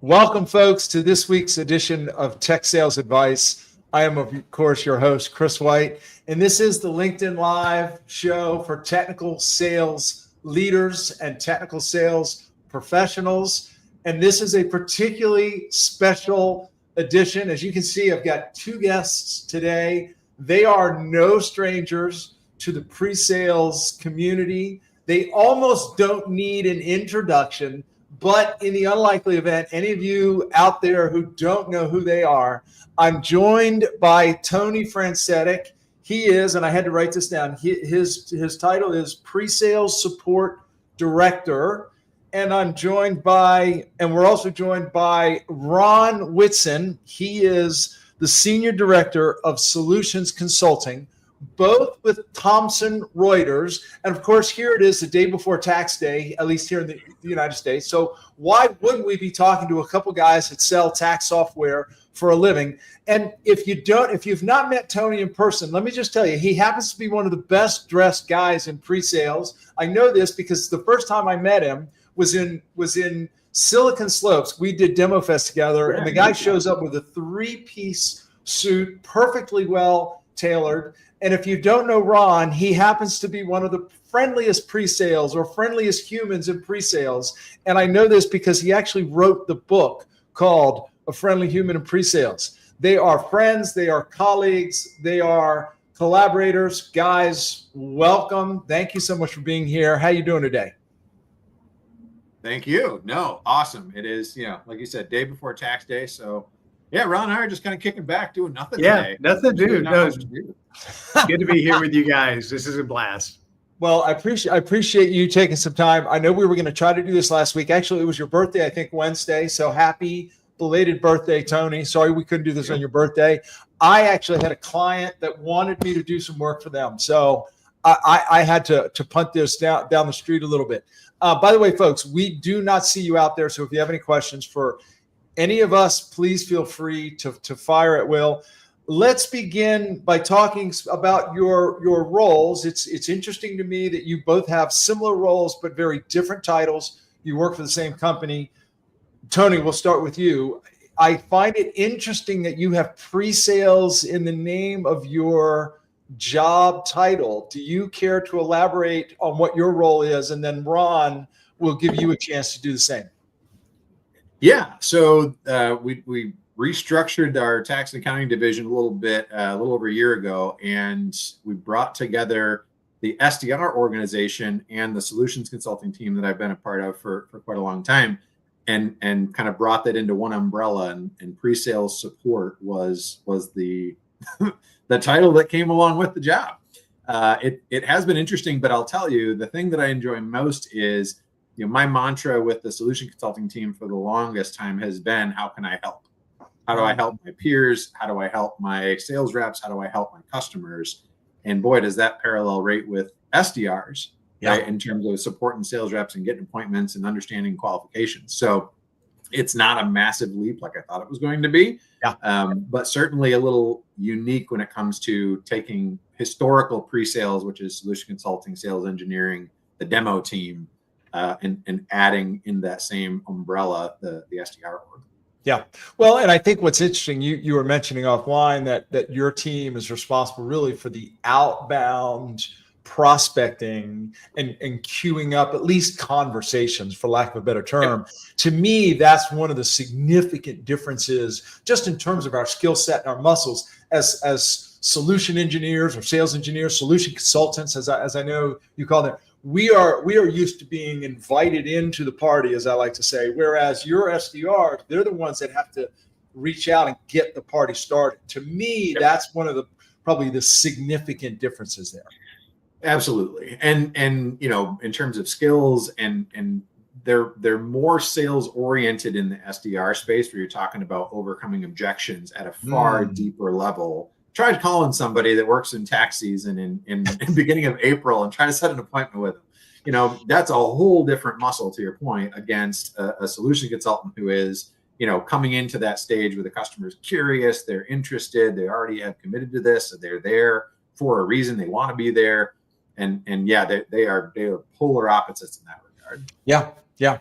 Welcome, folks, to this week's edition of Tech Sales Advice. I am, of course, your host, Chris White, and this is the LinkedIn Live show for technical sales leaders and technical sales professionals. And this is a particularly special edition. As you can see, I've got two guests today. They are no strangers to the pre-sales community. They almost don't need an introduction. But in the unlikely event, any of you out there who don't know who they are, I'm joined by Tony Francetic. He is, and I had to write this down, his title is Pre-Sales Support Director. And we're also joined by Ron Whitson. He is the Senior Director of Solutions Consulting, both with Thomson Reuters. And of course, here it is the day before tax day, at least here in the United States. So why wouldn't we be talking to a couple guys that sell tax software for a living? And if you've not met Tony in person, let me just tell you, he happens to be one of the best dressed guys in pre-sales. I know this because the first time I met him was in Silicon Slopes. We did Demo Fest together, and the guy shows up with a 3-piece suit, perfectly well tailored. And if you don't know Ron, he happens to be one of the friendliest pre-sales or friendliest humans in pre-sales. And I know this because he actually wrote the book called A Friendly Human in Pre-Sales. They are friends, they are colleagues, they are collaborators. Guys, welcome. Thank you so much for being here. How you doing today? Thank you. No, awesome. It is, like you said, day before tax day. So yeah, Ron and I are just kind of kicking back, doing nothing today. Nothing to do. No, it's good to be here with you guys. This is a blast. Well, I appreciate you taking some time. I know we were going to try to do this last week. Actually, it was your birthday, I think, Wednesday. So happy belated birthday, Tony. Sorry we couldn't do this on your birthday. I actually had a client that wanted me to do some work for them. So I had to punt this down the street a little bit. By the way, folks, we do not see you out there. So if you have any questions for any of us, please feel free to fire at will. Let's begin by talking about your roles. It's interesting to me that you both have similar roles, but very different titles. You work for the same company. Tony, we'll start with you. I find it interesting that you have pre-sales in the name of your job title. Do you care to elaborate on what your role is? And then Ron will give you a chance to do the same. Yeah, so we restructured our tax and accounting division a little over a year ago, and we brought together the SDR organization and the solutions consulting team that I've been a part of for quite a long time, and kind of brought that into one umbrella. And pre-sales support was the the title that came along with the job. It has been interesting, but I'll tell you, the thing that I enjoy most is, my mantra with the solution consulting team for the longest time has been, how can I help? How do I help my peers? How do I help my sales reps? How do I help my customers? And boy, does that parallel rate with SDRs, right? In terms of supporting sales reps and getting appointments and understanding qualifications. So it's not a massive leap like I thought it was going to be, but certainly a little unique when it comes to taking historical pre-sales, which is solution consulting, sales engineering, the demo team, and adding in that same umbrella the SDR org. Yeah. Well, and I think what's interesting, you were mentioning offline that your team is responsible really for the outbound prospecting and queuing up at least conversations, for lack of a better term. Yeah. To me, that's one of the significant differences just in terms of our skill set and our muscles as solution engineers or sales engineers, solution consultants, as I know you call them. We are used to being invited into the party, as I like to say, whereas your SDRs, they're the ones that have to reach out and get the party started. To me, that's one of probably the significant differences there. Absolutely. And in terms of skills and they're more sales oriented in the SDR space, where you're talking about overcoming objections at a far deeper level. Tried calling somebody that works in tax season in beginning of April and try to set an appointment with them. That's a whole different muscle, to your point, against a solution consultant who is, coming into that stage where the customer is curious, they're interested, they already have committed to this, so they're there for a reason, they want to be there. And yeah, they are polar opposites in that regard. Yeah. Yeah.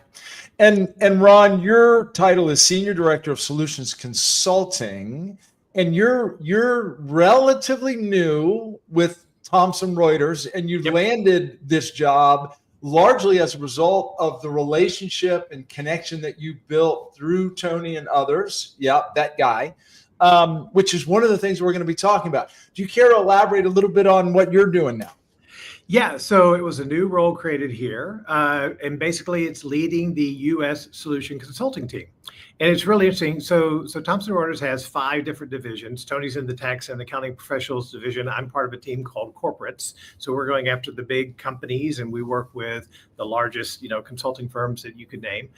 And Ron, your title is Senior Director of Solutions Consulting, and you're relatively new with Thomson Reuters, and you've landed this job largely as a result of the relationship and connection that you built through Tony and others. Yeah, that guy, which is one of the things we're going to be talking about. Do you care to elaborate a little bit on what you're doing now? Yeah, so it was a new role created here, and basically it's leading the U.S. solution consulting team. And it's really interesting. So Thomson Reuters has 5 different divisions. Tony's in the tax and accounting professionals division. I'm part of a team called corporates. So we're going after the big companies, and we work with the largest, consulting firms that you could name.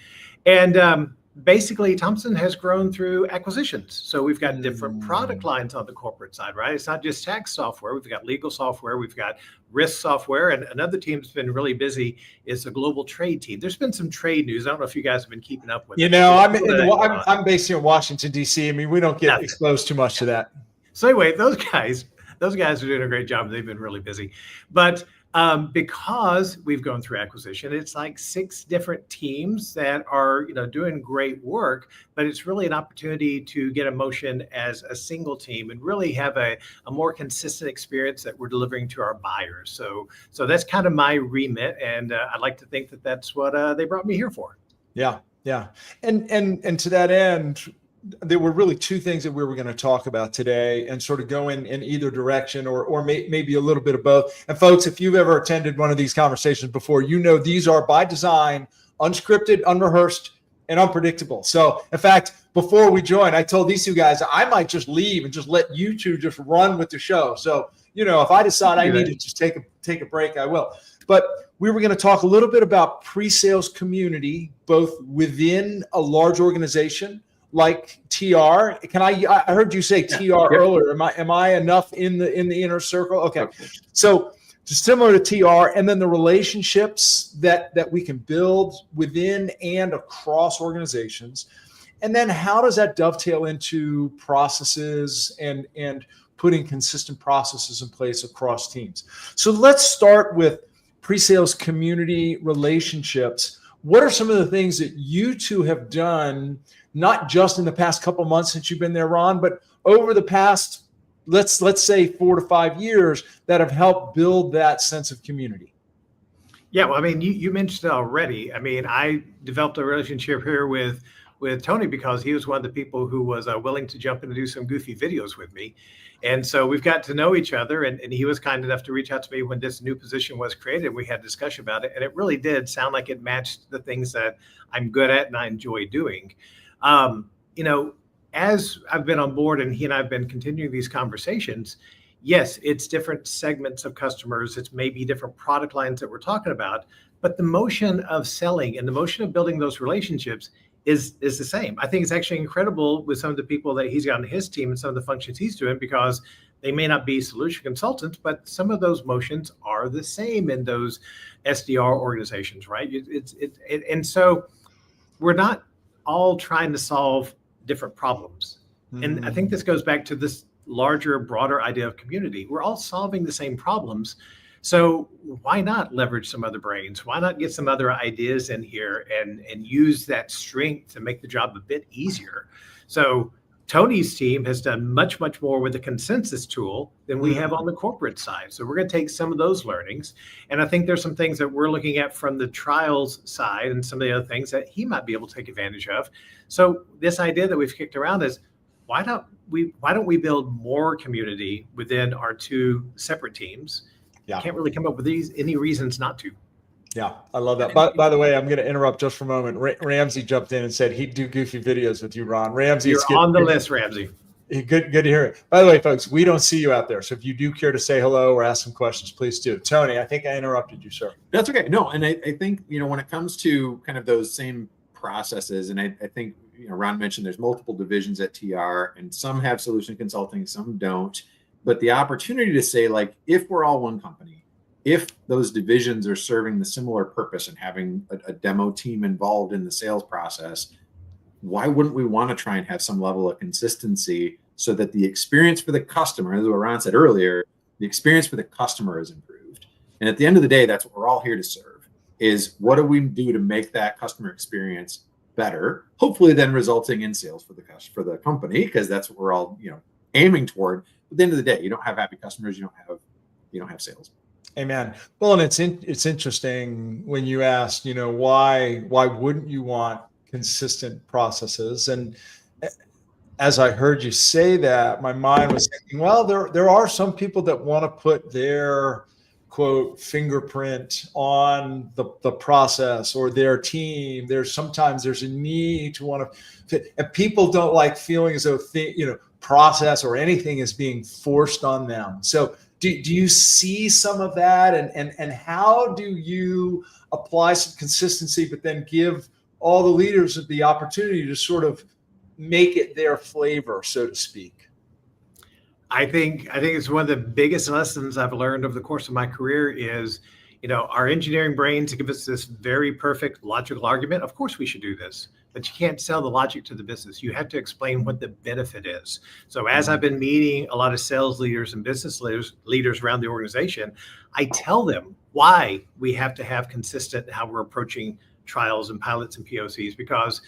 And basically, Thomson has grown through acquisitions. So we've got different product lines on the corporate side, right? It's not just tax software. We've got legal software. We've got risk software. And another team that's been really busy is the global trade team. There's been some trade news. I don't know if you guys have been keeping up with it. I'm based here in Washington, D.C. I mean, we don't get exposed too much to that. So anyway, those guys are doing a great job. They've been really busy. But because we've gone through acquisition, it's like 6 different teams that are, doing great work, but it's really an opportunity to get a motion as a single team and really have a more consistent experience that we're delivering to our buyers. So that's kind of my remit. And I'd like to think that that's what they brought me here for. Yeah. Yeah. And to that end, there were really 2 things that we were going to talk about today and sort of go in either direction or maybe a little bit of both. And folks, if you've ever attended one of these conversations before, these are by design, unscripted, unrehearsed, and unpredictable. So in fact, before we joined, I told these 2 guys, I might just leave and just let you 2 just run with the show. So, if I decide I need to just take a break, I will. But we were going to talk a little bit about pre-sales community, both within a large organization like TR. I heard you say TR earlier. Am I enough in the inner circle? Okay. So just similar to TR, and then the relationships that we can build within and across organizations. And then how does that dovetail into processes and putting consistent processes in place across teams? So let's start with pre-sales community relationships. What are some of the things that you 2 have done, not just in the past couple months since you've been there, Ron, but over the past, let's say 4 to 5 years, that have helped build that sense of community? Yeah, well, I mean, you mentioned it already. I mean, I developed a relationship here with Tony because he was one of the people who was willing to jump in and do some goofy videos with me. And so we've got to know each other, and he was kind enough to reach out to me when this new position was created. We had a discussion about it, and it really did sound like it matched the things that I'm good at and I enjoy doing. As I've been on board and he and I have been continuing these conversations, yes, it's different segments of customers. It's maybe different product lines that we're talking about, but the motion of selling and the motion of building those relationships is the same. I think it's actually incredible with some of the people that he's got on his team and some of the functions he's doing, because they may not be solution consultants, but some of those motions are the same in those SDR organizations, right? And so we're not all trying to solve different problems. And I think this goes back to this larger, broader idea of community. We're all solving the same problems. So why not leverage some other brains? Why not get some other ideas in here and use that strength to make the job a bit easier? So Tony's team has done much, much more with the consensus tool than we have on the corporate side. So we're going to take some of those learnings. And I think there's some things that we're looking at from the trials side and some of the other things that he might be able to take advantage of. So this idea that we've kicked around is, why don't we build more community within our 2 separate teams? Yeah. Can't really come up with any reasons not to. Yeah, I love that. By the way, I'm going to interrupt just for a moment. Ramsey jumped in and said he'd do goofy videos with you, Ron. Ramsey, you're on the list, Ramsey. Good to hear it. By the way, folks, we don't see you out there. So if you do care to say hello or ask some questions, please do. Tony, I think I interrupted you, sir. That's okay. No, and I think, when it comes to kind of those same processes, and I think, Ron mentioned there's multiple divisions at TR, and some have solution consulting, some don't. But the opportunity to say, like, if we're all one company, if those divisions are serving the similar purpose and having a demo team involved in the sales process, why wouldn't we want to try and have some level of consistency so that the experience for the customer, as what Ron said earlier, the experience for the customer is improved. And at the end of the day, that's what we're all here to serve. is what do we do to make that customer experience better, hopefully then resulting in sales for the company, because that's what we're all aiming toward. At the end of the day, you don't have happy customers, you don't have sales. Amen. Well, and it's interesting when you asked, why wouldn't you want consistent processes? And as I heard you say that, my mind was thinking, well, there are some people that want to put their quote fingerprint on the process or their team. Sometimes there's a need to want to fit, and people don't like feeling as though process or anything is being forced on them. So do you see some of that, and how do you apply some consistency, but then give all the leaders the opportunity to sort of make it their flavor, so to speak? I think it's one of the biggest lessons I've learned over the course of my career is, our engineering brains give us this very perfect logical argument. Of course we should do this, but you can't sell the logic to the business. You have to explain what the benefit is. So as I've been meeting a lot of sales leaders and business leaders around the organization, I tell them why we have to have consistent how we're approaching trials and pilots and POCs, because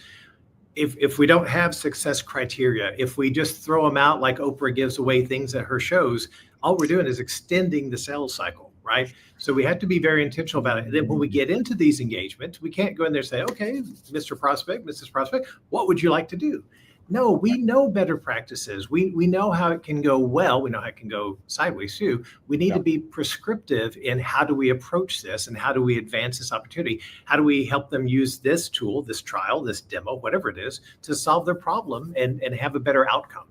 if we don't have success criteria, if we just throw them out like Oprah gives away things at her shows, all we're doing is extending the sales cycle, right? So we have to be very intentional about it. And then when we get into these engagements, we can't go in there and say, okay, Mr. Prospect, Mrs. Prospect, what would you like to do? No, we know better practices. We know how it can go well. We know how it can go sideways too. We need to be prescriptive in how do we approach this and how do we advance this opportunity? How do we help them use this tool, this trial, this demo, whatever it is, to solve their problem and have a better outcome?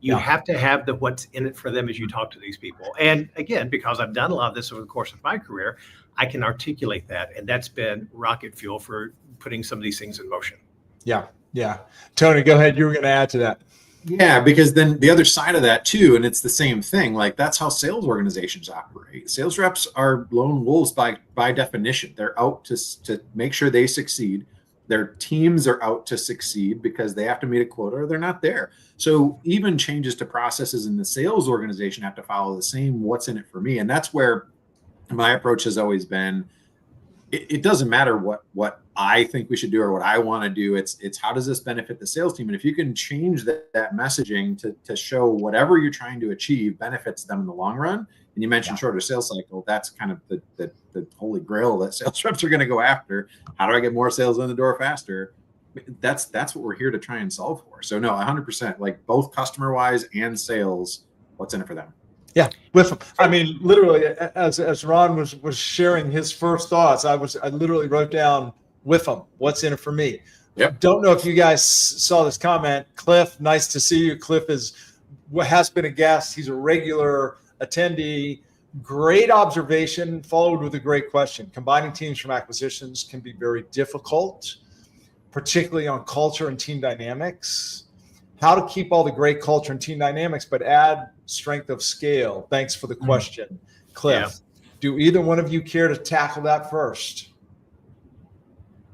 You have to have the what's in it for them as you talk to these people. And again, because I've done a lot of this over the course of my career, I can articulate that. And that's been rocket fuel for putting some of these things in motion. Yeah. Yeah. Tony, go ahead. You were going to add to that. Yeah, because then the other side of that too, and it's the same thing, like that's how sales organizations operate. Sales reps are lone wolves by definition. They're out to make sure they succeed. Their teams are out to succeed because they have to meet a quota or they're not there. So even changes to processes in the sales organization have to follow the same what's in it for me. And that's where my approach has always been, it doesn't matter what I think we should do or what I want to do. It's how does this benefit the sales team? And if you can change that messaging to show whatever you're trying to achieve benefits them in the long run, and you mentioned shorter sales cycle, that's kind of the holy grail that sales reps are going to go after. How do I get more sales in the door faster? That's what we're here to try and solve for. So no, 100%, like both customer wise and sales, what's in it for them? Yeah, with them. I mean, literally, as Ron was sharing his first thoughts, I literally wrote down with them, what's in it for me. Yep. Don't know if you guys saw this comment. Cliff, nice to see you. Cliff has been a guest. He's a regular attendee. Great observation, followed with a great question. Combining teams from acquisitions can be very difficult, particularly on culture and team dynamics. How to keep all the great culture and team dynamics, but add strength of scale? Thanks for the question, Cliff. Do either one of you care to tackle that first?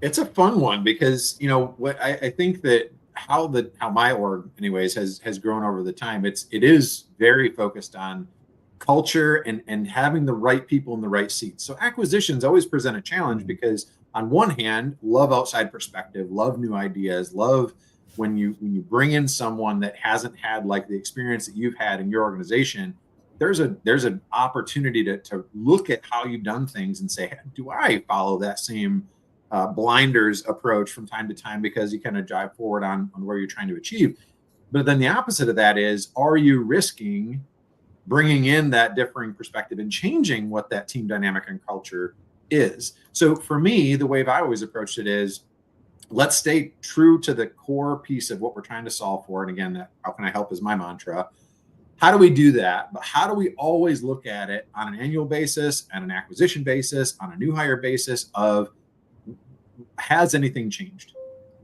It's a fun one because, what I think that how my org anyways has grown over the time, it is very focused on culture and having the right people in the right seats. So acquisitions always present a challenge because on one hand, love outside perspective, love new ideas, love when you bring in someone that hasn't had like the experience that you've had in your organization. There's an opportunity to look at how you've done things and say, do I follow that same blinders approach from time to time, because you kind of drive forward on where you're trying to achieve. But then the opposite of that is, are you risking bringing in that differing perspective and changing what that team dynamic and culture is? So for me, the way I always approached it is, let's stay true to the core piece of what we're trying to solve for. And again, how can I help is my mantra. How do we do that? But how do we always look at it on an annual basis, on an acquisition basis, on a new hire basis of, has anything changed?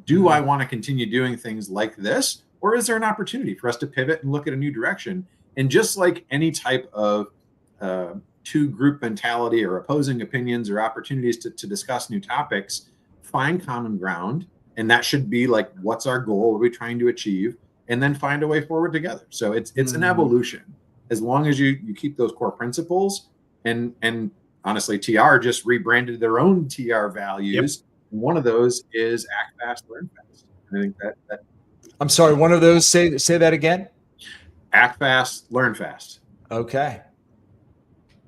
Do I want to continue doing things like this? Or is there an opportunity for us to pivot and look at a new direction? And just like any type of two group mentality or opposing opinions or opportunities to discuss new topics, find common ground. And that should be like, what's our goal? What are we trying to achieve? And then find a way forward together. So it's an evolution. As long as you keep those core principles and honestly, TR just rebranded their own TR values. Yep. One of those is act fast, learn fast. I think that I'm sorry, one of those, say that again. Act fast, learn fast. Okay.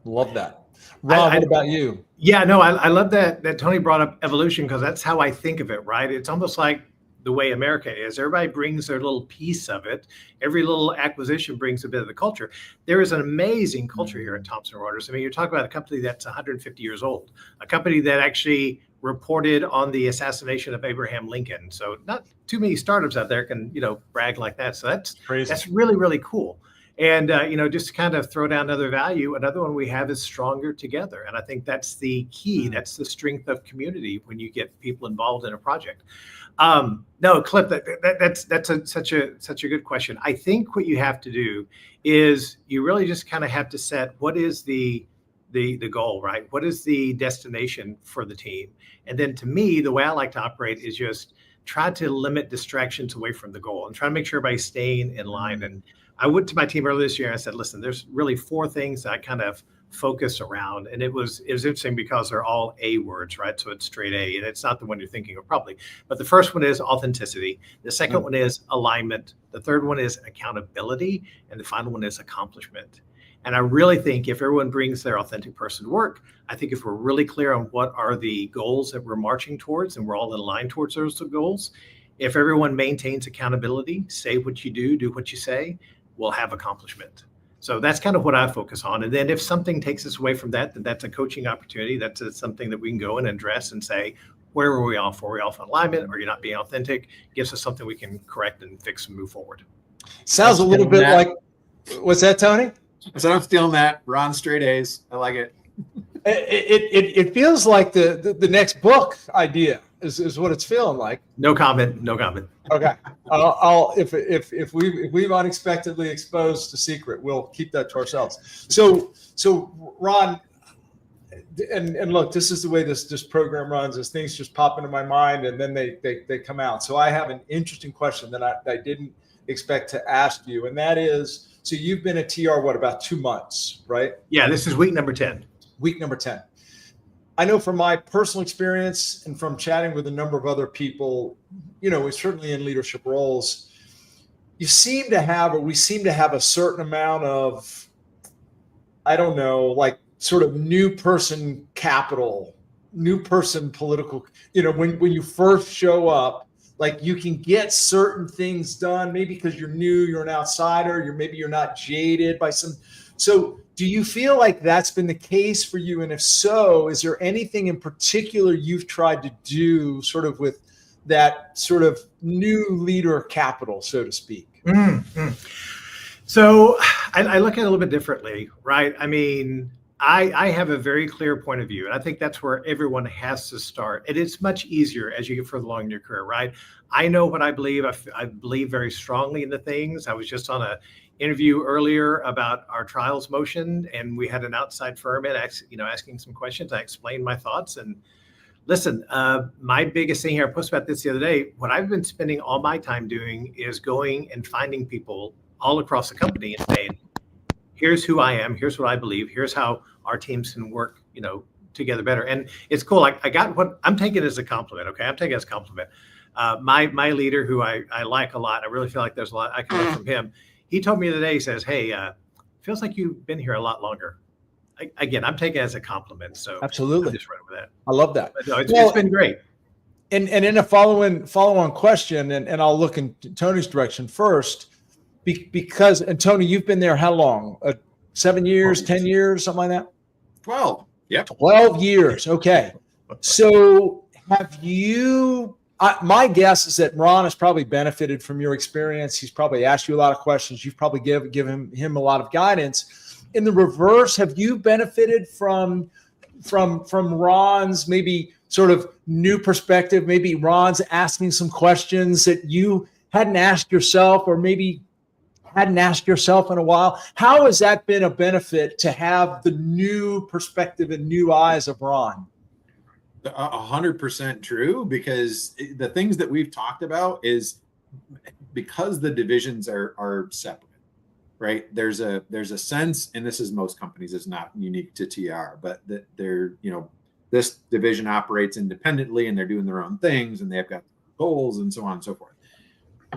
Love that. Ron, what about you? Yeah, no, I love that Tony brought up evolution, because that's how I think of it, right? It's almost like the way America is. Everybody brings their little piece of it. Every little acquisition brings a bit of the culture. There is an amazing culture here at Thomson Reuters. I mean, you're talking about a company that's 150 years old, a company that actually reported on the assassination of Abraham Lincoln. So not too many startups out there can, brag like that. So that's crazy. That's really, really cool. And, just to kind of throw down another value, another one we have is stronger together. And I think that's the key. That's the strength of community when you get people involved in a project. No, Cliff, that's such a good question. I think what you have to do is you really just kind of have to set what is the goal, right? What is the destination for the team? And then to me, the way I like to operate is just try to limit distractions away from the goal and try to make sure everybody's staying in line. And I went to my team earlier this year and I said, listen, there's really 4 things that I kind of focus around. And it was interesting because they're all A words, right? So it's straight A, and it's not the one you're thinking of probably. But the first one is authenticity. The second one is alignment. The third one is accountability. And the final one is accomplishment. And I really think if everyone brings their authentic person to work, I think if we're really clear on what are the goals that we're marching towards and we're all in line towards those goals, if everyone maintains accountability, say what you do what you say, we'll have accomplishment. So that's kind of what I focus on. And then if something takes us away from that, then that's a coaching opportunity. That's something that we can go in and address and say, where were we off? Were we off on alignment? Or you're not being authentic? Gives us something we can correct and fix and move forward. Sounds a little bit like, what's that, Tony? So I'm stealing that. Ron, straight A's. I like it. It feels like the next book idea is what it's feeling like. No comment. Okay. I'll if we've unexpectedly exposed a secret, we'll keep that to ourselves. So Ron, and look, this is the way this program runs, is things just pop into my mind and then they come out. So I have an interesting question that I didn't expect to ask you, and that is, so you've been at TR, what, about 2 months, right? Yeah, this is week number 10. Week number 10. I know from my personal experience and from chatting with a number of other people, certainly in leadership roles, we seem to have a certain amount of, I don't know, like sort of new person capital, new person political, when you first show up, like you can get certain things done, maybe because you're new, you're an outsider, maybe you're not jaded by some. So do you feel like that's been the case for you? And if so, is there anything in particular you've tried to do sort of with that sort of new leader capital, so to speak? Mm-hmm. So I look at it a little bit differently, right? I mean, I have a very clear point of view, and I think that's where everyone has to start. And it's much easier as you get further along in your career, right? I know what I believe. I believe very strongly in the things. I was just on a interview earlier about our trials motion, and we had an outside firm in, asking some questions. I explained my thoughts, and listen, my biggest thing here, I posted about this the other day, what I've been spending all my time doing is going and finding people all across the company and saying, here's who I am, here's what I believe, here's how our teams can work, together better. And it's cool. I got what I'm taking it as a compliment. Okay. I'm taking it as a compliment. My leader, who I like a lot, I really feel like there's a lot I can learn from him. He told me the other day, he says, hey, feels like you've been here a lot longer. Again, I'm taking it as a compliment. So absolutely. I'm just running with that. I love that. But no, it's been great. And in a follow-on question, and I'll look in Tony's direction first, because, and Tony, you've been there how long? 7 years, 10 years, something like that? 12. Yep. 12 years. Okay. So have you, my guess is that Ron has probably benefited from your experience. He's probably asked you a lot of questions. You've probably given him a lot of guidance. In the reverse, have you benefited from Ron's maybe sort of new perspective? Maybe Ron's asking some questions that you hadn't asked yourself, or maybe hadn't asked yourself in a while. How has that been a benefit to have the new perspective and new eyes of Ron? 100% true, because the things that we've talked about is because the divisions are separate. right? There's a sense, and this is most companies, it's not unique to TR, but that they're, this division operates independently and they're doing their own things and they've got goals and so on and so forth.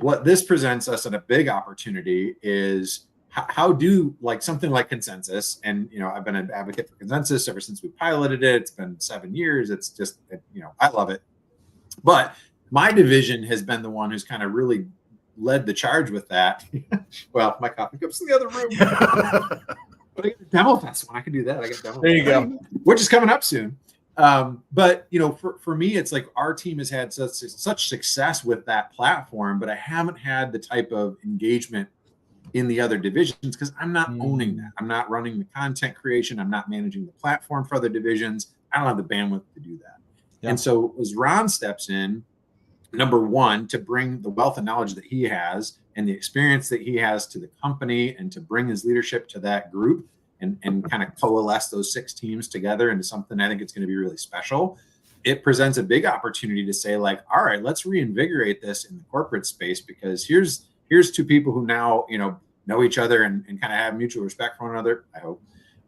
What this presents us at a big opportunity is how do like something like consensus, and I've been an advocate for consensus ever since we piloted it. It's been 7 years. It's just, I love it. But my division has been the one who's kind of really led the charge with that. Well, my coffee cup's in the other room. But I got a demo test one. I can do that. I got demo. There you go. Which is coming up soon. But for me, it's like our team has had such success with that platform, but I haven't had the type of engagement in the other divisions because I'm not owning that. I'm not running the content creation. I'm not managing the platform for other divisions. I don't have the bandwidth to do that. Yeah. And so as Ron steps in, number one, to bring the wealth of knowledge that he has and the experience that he has to the company and to bring his leadership to that group and kind of coalesce those 6 teams together into something I think it's going to be really special. It presents a big opportunity to say like, all right, let's reinvigorate this in the corporate space, because here's 2 people who now, know each other and kind of have mutual respect for one another, I hope.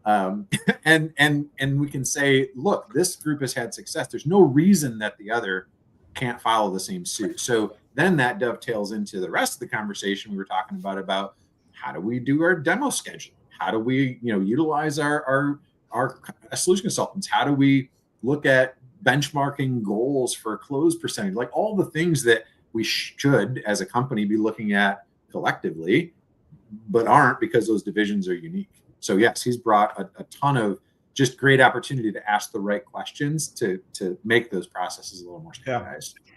And we can say, look, this group has had success. There's no reason that the other can't follow the same suit. So then that dovetails into the rest of the conversation we were talking about how do we do our demo scheduling? How do we, utilize our solution consultants? How do we look at benchmarking goals for close percentage? Like all the things that we should, as a company, be looking at collectively, but aren't because those divisions are unique. So yes, he's brought a ton of just great opportunity to ask the right questions to make those processes a little more standardized. Yeah.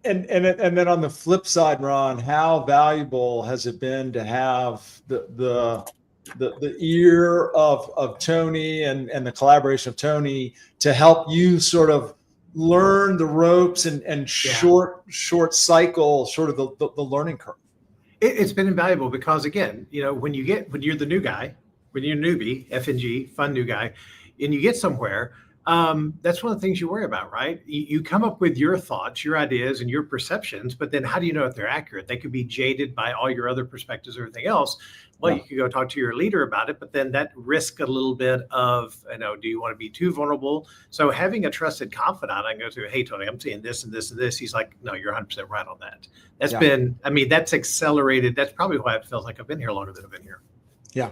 And then on the flip side, Ron, how valuable has it been to have the ear of Tony and the collaboration of Tony to help you sort of learn the ropes and short cycle sort of the learning curve? It's been invaluable because, again, when you're the new guy, when you're a newbie, FNG, fun new guy, and you get somewhere, that's one of the things you worry about, right? You come up with your thoughts, your ideas, and your perceptions, but then how do you know if they're accurate? They could be jaded by all your other perspectives, everything else. Well, you could go talk to your leader about it, but then that risk a little bit of, do you want to be too vulnerable? So having a trusted confidant, I can go to, hey, Tony, I'm seeing this and this and this. He's like, no, you're 100% right on that. That's been, that's accelerated. That's probably why it feels like I've been here longer than I've been here. Yeah.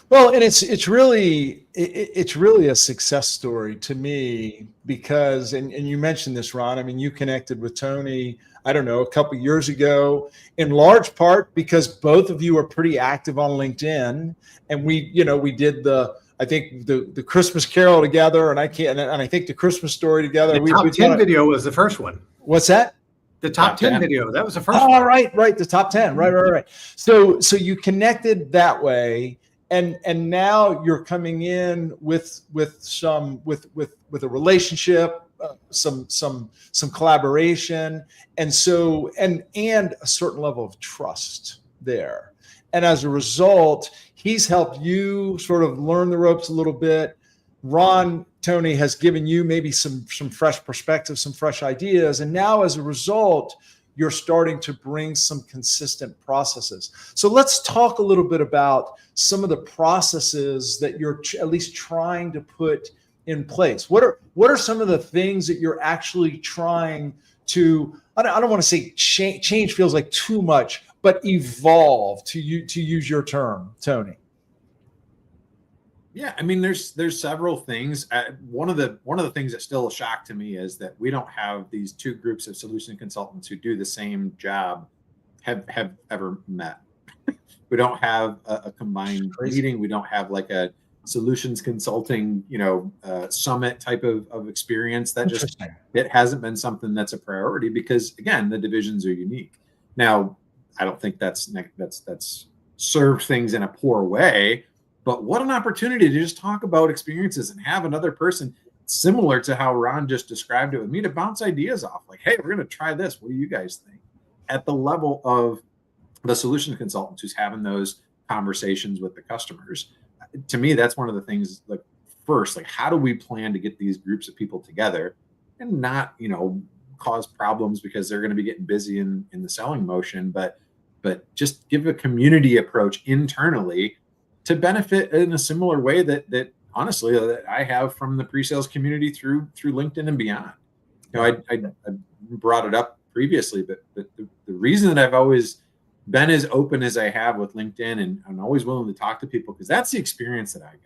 Well, and it's really a success story to me because, and you mentioned this, Ron, you connected with Tony, I don't know, a couple of years ago, in large part because both of you are pretty active on LinkedIn, and we did I think the Christmas Carol together, and I think the Christmas Story together. The top 10 video was the first one. What's that? The top 10 video. That was the first one. Oh, right. The top 10. Right. So you connected that way. And now you're coming in with a relationship, some collaboration, and a certain level of trust there. And as a result, he's helped you sort of learn the ropes a little bit. Tony has given you maybe some fresh perspectives, some fresh ideas, and now as a result, you're starting to bring some consistent processes. So let's talk a little bit about some of the processes that you're at least trying to put in place. What are some of the things that you're actually trying to, I don't want to say change feels like too much, but evolve, to use your term, Tony? Yeah, there's several things. One of the things that's still a shock to me is that we don't have these 2 groups of solution consultants who do the same job have ever met. We don't have a combined meeting. We don't have like a solutions consulting, summit type of experience. That just, it hasn't been something that's a priority because, again, the divisions are unique. Now, I don't think that's served things in a poor way. But what an opportunity to just talk about experiences and have another person, similar to how Ron just described it with me, to bounce ideas off. Like, hey, we're going to try this. What do you guys think? At the level of the solution consultants who's having those conversations with the customers. To me, that's one of the things, like, first, like, how do we plan to get these groups of people together and not, cause problems because they're going to be getting busy in the selling motion, but but just give a community approach internally to benefit in a similar way that honestly that I have from the pre-sales community through LinkedIn and beyond. I brought it up previously, but the reason that I've always been as open as I have with LinkedIn, and I'm always willing to talk to people, because that's the experience that I got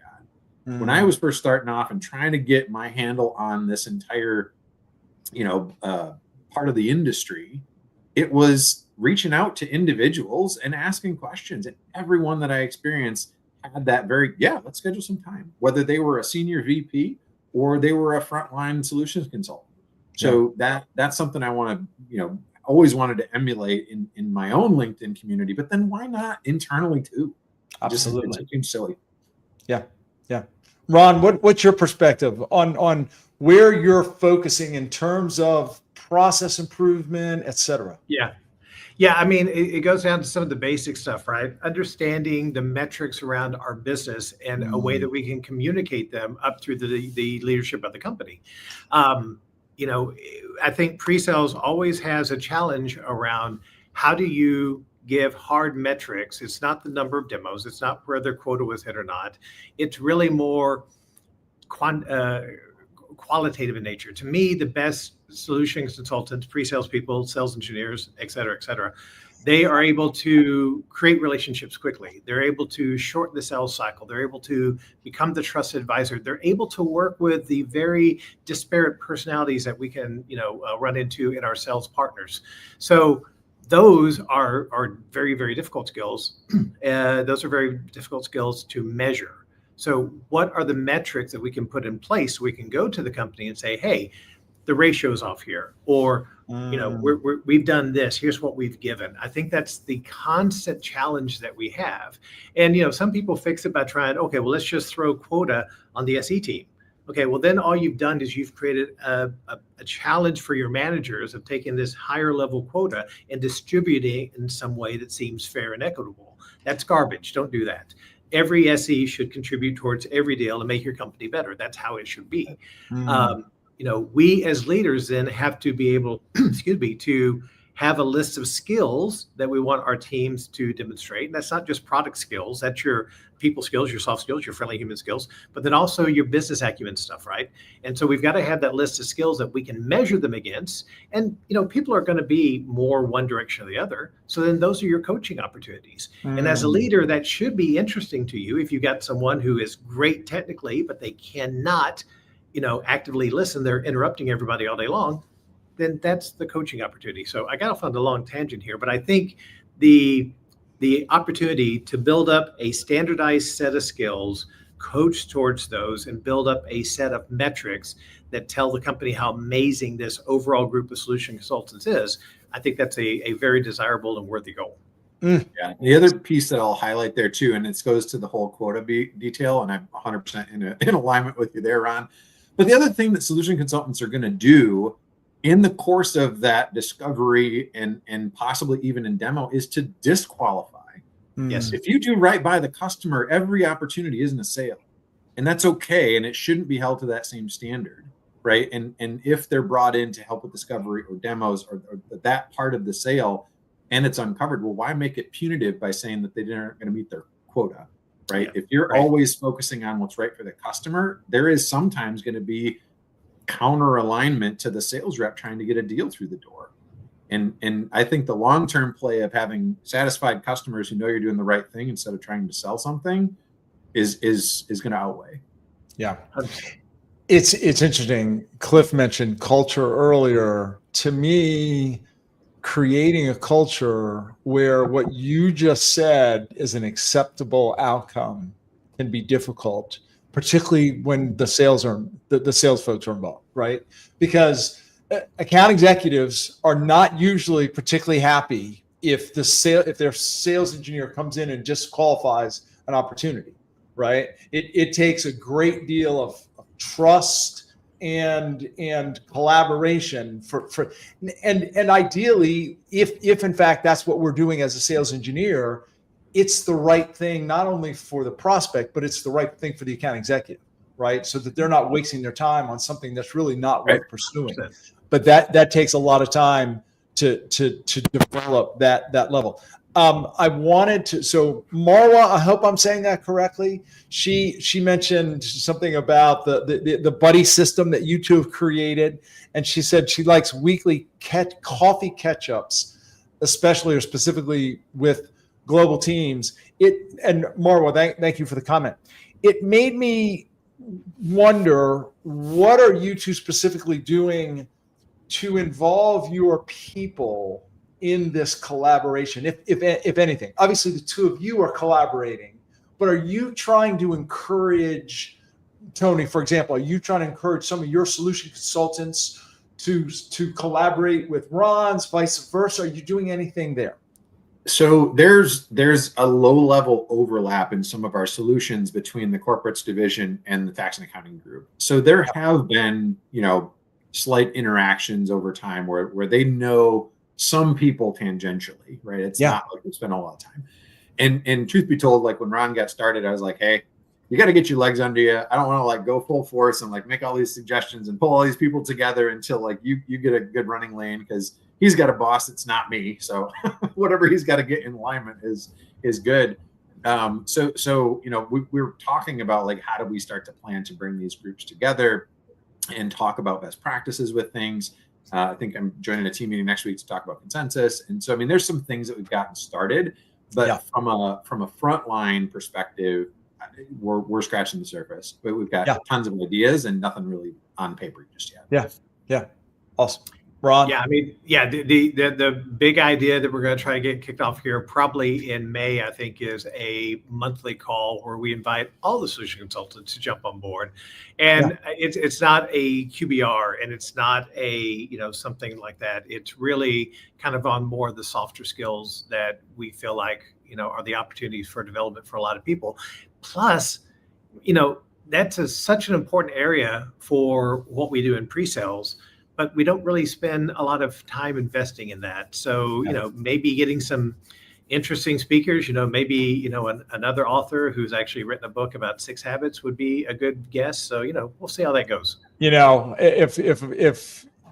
when I was first starting off and trying to get my handle on this entire, part of the industry. It was reaching out to individuals and asking questions, and everyone that I experienced had that let's schedule some time, whether they were a senior VP or they were a frontline solutions consultant. So that's something I want to, always wanted to emulate in my own LinkedIn community, but then why not internally too? Absolutely. It seems silly. Yeah. Ron, what's your perspective on where you're focusing in terms of process improvement, et cetera? Yeah. I mean, it goes down to some of the basic stuff, right? Understanding the metrics around our business and a way that we can communicate them up through the leadership of the company. I think pre-sales always has a challenge around how do you give hard metrics. It's not the number of demos. It's not where their quota was hit or not. It's really more qualitative in nature. To me, the best solution consultants, pre-sales people, sales engineers, et cetera, they are able to create relationships quickly. They're able to shorten the sales cycle. They're able to become the trusted advisor. They're able to work with the very disparate personalities that we can, run into in our sales partners. So those are very, very difficult skills. Those are very difficult skills to measure. So what are the metrics that we can put in place so we can go to the company and say, hey, the ratio's off here, or we've done this. Here's what we've given. I think that's the constant challenge that we have. And some people fix it by trying, okay, well, let's just throw quota on the SE team. Okay, well, then all you've done is you've created a challenge for your managers of taking this higher level quota and distributing it in some way that seems fair and equitable. That's garbage. Don't do that. Every SE should contribute towards every deal and make your company better. That's how it should be. We as leaders then have to be able, to have a list of skills that we want our teams to demonstrate. And that's not just product skills. That's your people skills, your soft skills, your friendly human skills, but then also your business acumen stuff, right? And so we've got to have that list of skills that we can measure them against. And, people are going to be more one direction or the other. So then those are your coaching opportunities. And as a leader, that should be interesting to you. If you've got someone who is great technically, but they cannot actively listen, they're interrupting everybody all day long, then that's the coaching opportunity. So I got off on a long tangent here, but I think the opportunity to build up a standardized set of skills, coach towards those, and build up a set of metrics that tell the company how amazing this overall group of solution consultants is, I think that's a very desirable and worthy goal. Yeah. The other piece that I'll highlight there too, and it goes to the whole quota detail, and I'm 100% in alignment with you there, Ron. But the other thing that solution consultants are going to do in the course of that discovery and possibly even in demo is to disqualify. Yes. If you do right by the customer, every opportunity isn't a sale, and that's okay. And it shouldn't be held to that same standard, right? And if they're brought in to help with discovery or demos or that part of the sale, and it's uncovered, well, why make it punitive by saying that they aren't going to meet their quota? Right. Yeah, if you're always focusing on what's right for the customer, there is sometimes going to be counter alignment to the sales rep trying to get a deal through the door. And I think the long-term play of having satisfied customers who know you're doing the right thing instead of trying to sell something is going to outweigh. Yeah. It's interesting. Cliff mentioned culture earlier. To me, creating a culture where what you just said is an acceptable outcome can be difficult, particularly when the sales folks are involved, right? Because account executives are not usually particularly happy if their sales engineer comes in and disqualifies an opportunity, right? It takes a great deal of trust and collaboration and ideally, if in fact that's what we're doing as a sales engineer, it's the right thing not only for the prospect, but it's the right thing for the account executive, right? So that they're not wasting their time on something that's really not worth pursuing. But that takes a lot of time to develop that level. I wanted to, so Marwa, I hope I'm saying that correctly. She mentioned something about the buddy system that you two have created, and she said she likes weekly coffee catch-ups, especially or specifically with global teams. And Marwa, thank you for the comment. It made me wonder, what are you two specifically doing to involve your people in this collaboration, if anything? Obviously, the two of you are collaborating, but are you trying to encourage, Tony, for example, are you trying to encourage some of your solution consultants to collaborate with Ron's, vice versa? Are you doing anything there? So there's a low level overlap in some of our solutions between the corporates division and the tax and accounting group. So there have been, slight interactions over time where they know some people tangentially, right? It's not like we spend a lot of time. And truth be told, like when Ron got started, I was like, hey, you got to get your legs under you. I don't want to like go full force and like make all these suggestions and pull all these people together until like you get a good running lane, because he's got a boss that's not me. So whatever he's got to get in alignment is good. So we were talking about like, how do we start to plan to bring these groups together and talk about best practices with things. I think I'm joining a team meeting next week to talk about consensus. And so, I mean, there's some things that we've gotten started, but from a frontline perspective, we're scratching the surface, but we've got tons of ideas and nothing really on paper just yet. Yeah. Awesome. Ron? Yeah, I mean, the big idea that we're going to try to get kicked off here probably in May, I think, is a monthly call where we invite all the solution consultants to jump on board. And it's not a QBR, and it's not a, something like that. It's really kind of on more of the softer skills that we feel like, are the opportunities for development for a lot of people. Plus, that's such an important area for what we do in pre-sales, but we don't really spend a lot of time investing in that. So, maybe getting some interesting speakers, maybe, another author who's actually written a book about 6 habits would be a good guess. So, we'll see how that goes.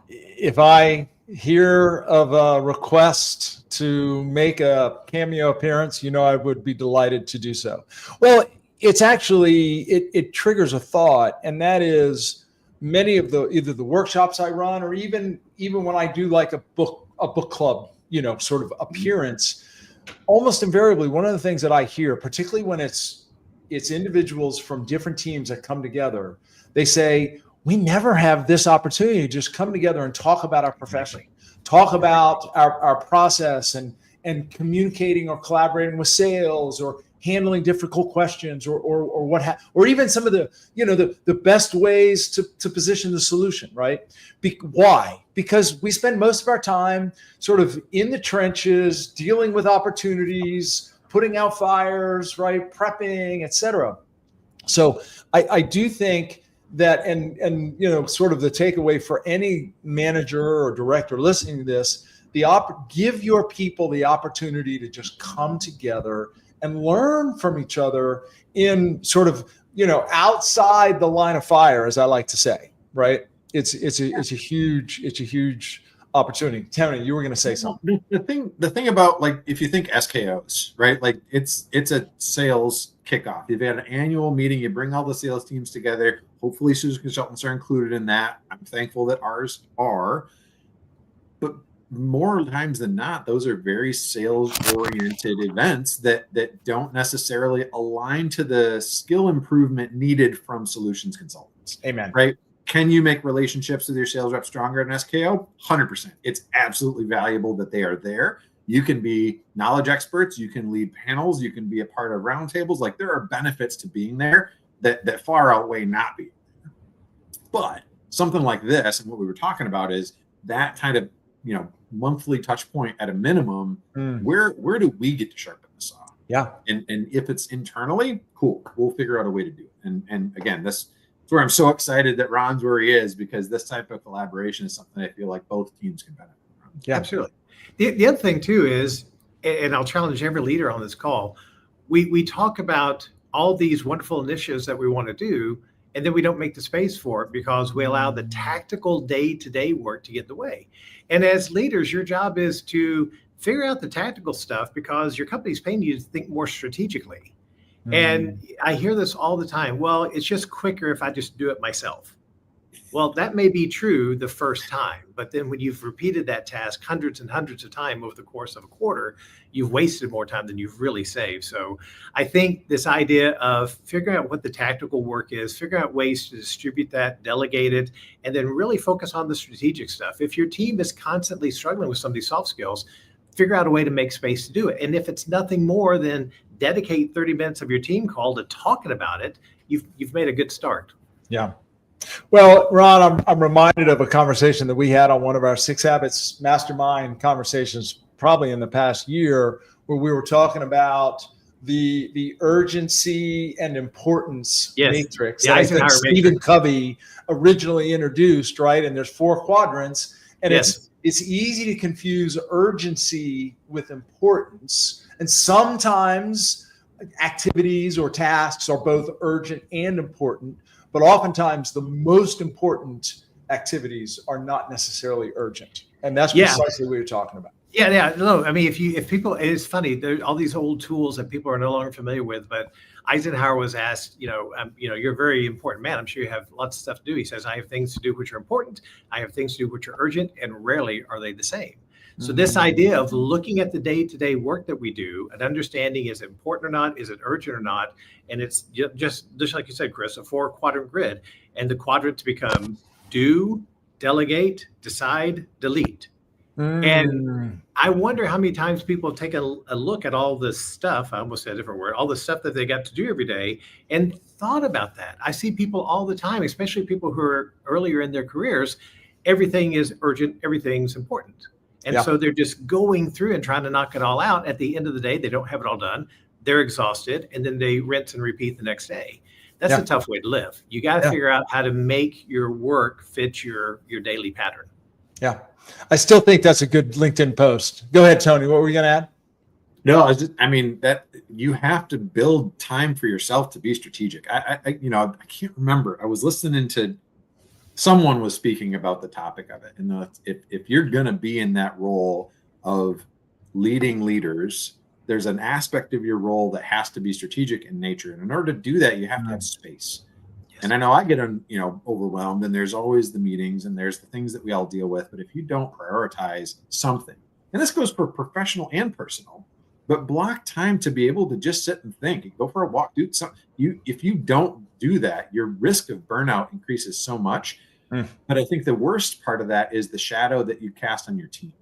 If I hear of a request to make a cameo appearance, I would be delighted to do so. Well, it's actually, it triggers a thought, and that is, many of either the workshops I run, or even when I do like a book club, sort of appearance, almost invariably, one of the things that I hear, particularly when it's individuals from different teams that come together, they say, we never have this opportunity to just come together and talk about our profession, talk about our process and communicating or collaborating with sales, or handling difficult questions, or even some of the the best ways to position the solution, right? Why? Because we spend most of our time sort of in the trenches, dealing with opportunities, putting out fires, right? Prepping, etc. So I do think that, and sort of the takeaway for any manager or director listening to this, give your people the opportunity to just come together and learn from each other in sort of, outside the line of fire, as I like to say, right? It's a huge opportunity. Tony, you were going to say something. The thing about, like, if you think SKOs, right? Like it's a sales kickoff. You've had an annual meeting, you bring all the sales teams together. Hopefully solution consultants are included in that. I'm thankful that ours are. But more times than not, those are very sales-oriented events that don't necessarily align to the skill improvement needed from solutions consultants. Amen. Right? Can you make relationships with your sales rep stronger at an SKO? 100%. It's absolutely valuable that they are there. You can be knowledge experts. You can lead panels. You can be a part of roundtables. Like, there are benefits to being there that far outweigh not being there. But something like this, and what we were talking about, is that kind of monthly touch point at a minimum. Where do we get to sharpen the saw? Yeah. And if it's internally, cool, we'll figure out a way to do it. And again, that's where I'm so excited that Ron's where he is, because this type of collaboration is something I feel like both teams can benefit from. Yeah, absolutely. The other thing too is, and I'll challenge every leader on this call, we talk about all these wonderful initiatives that we want to do, And then we don't make the space for it because we allow the tactical day-to-day work to get in the way. And as leaders, your job is to figure out the tactical stuff because your company's paying you to think more strategically. And I hear this all the time. Well, it's just quicker if I just do it myself. Well, that may be true the first time, but then when you've repeated that task hundreds and hundreds of times over the course of a quarter, you've wasted more time than you've really saved. So I think this idea of figuring out what the tactical work is, figuring out ways to distribute that, delegate it, and then really focus on the strategic stuff. If your team is constantly struggling with some of these soft skills, figure out a way to make space to do it. And if it's nothing more than dedicate 30 minutes of your team call to talking about it, you've made a good start. Yeah. Well, Ron, I'm reminded of a conversation that we had on one of our 6 Habits Mastermind conversations, probably in the past year, where we were talking about the urgency and importance matrix. The Eisenhower Stephen matrix. Covey originally introduced, right? And there's 4 quadrants, and it's easy to confuse urgency with importance. And sometimes activities or tasks are both urgent and important, but oftentimes the most important activities are not necessarily urgent. And that's precisely what you're talking about. Yeah. No, I mean, if people, it's funny, there are all these old tools that people are no longer familiar with, but Eisenhower was asked, you're a very important man. I'm sure you have lots of stuff to do. He says, I have things to do which are important. I have things to do which are urgent, and rarely are they the same. So this idea of looking at the day-to-day work that we do and understanding, is it important or not? Is it urgent or not? And it's just like you said, Chris, a 4-quadrant grid, and the quadrants become do, delegate, decide, delete. And I wonder how many times people take a look at all this stuff. I almost said a different word, all the stuff that they got to do every day, and thought about that. I see people all the time, especially people who are earlier in their careers, everything is urgent, everything's important. And so they're just going through and trying to knock it all out. At the end of the day, they don't have it all done. They're exhausted, and then they rinse and repeat the next day. That's a tough way to live. You got to figure out how to make your work fit your daily pattern. Yeah. I still think that's a good LinkedIn post. Go ahead, Tony. What were you going to add? No, that you have to build time for yourself to be strategic. I can't remember. I was listening to someone was speaking about the topic of it. And if you're going to be in that role of leading leaders, there's an aspect of your role that has to be strategic in nature. And in order to do that, you have to have space. Yes. And I know I get, overwhelmed, and there's always the meetings and there's the things that we all deal with. But if you don't prioritize something, and this goes for professional and personal, but block time to be able to just sit and think, go for a walk, do something. If you don't do that, your risk of burnout increases so much. But I think the worst part of that is the shadow that you cast on your team.